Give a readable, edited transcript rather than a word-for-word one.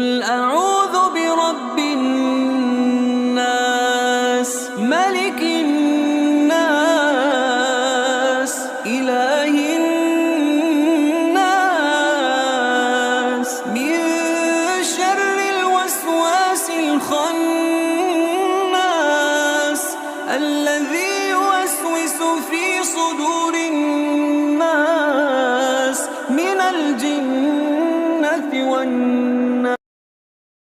قل أعوذ برب الناس ملك الناس إله الناس من شر الوسواس الخناس الذي يوسوس في صدور الناس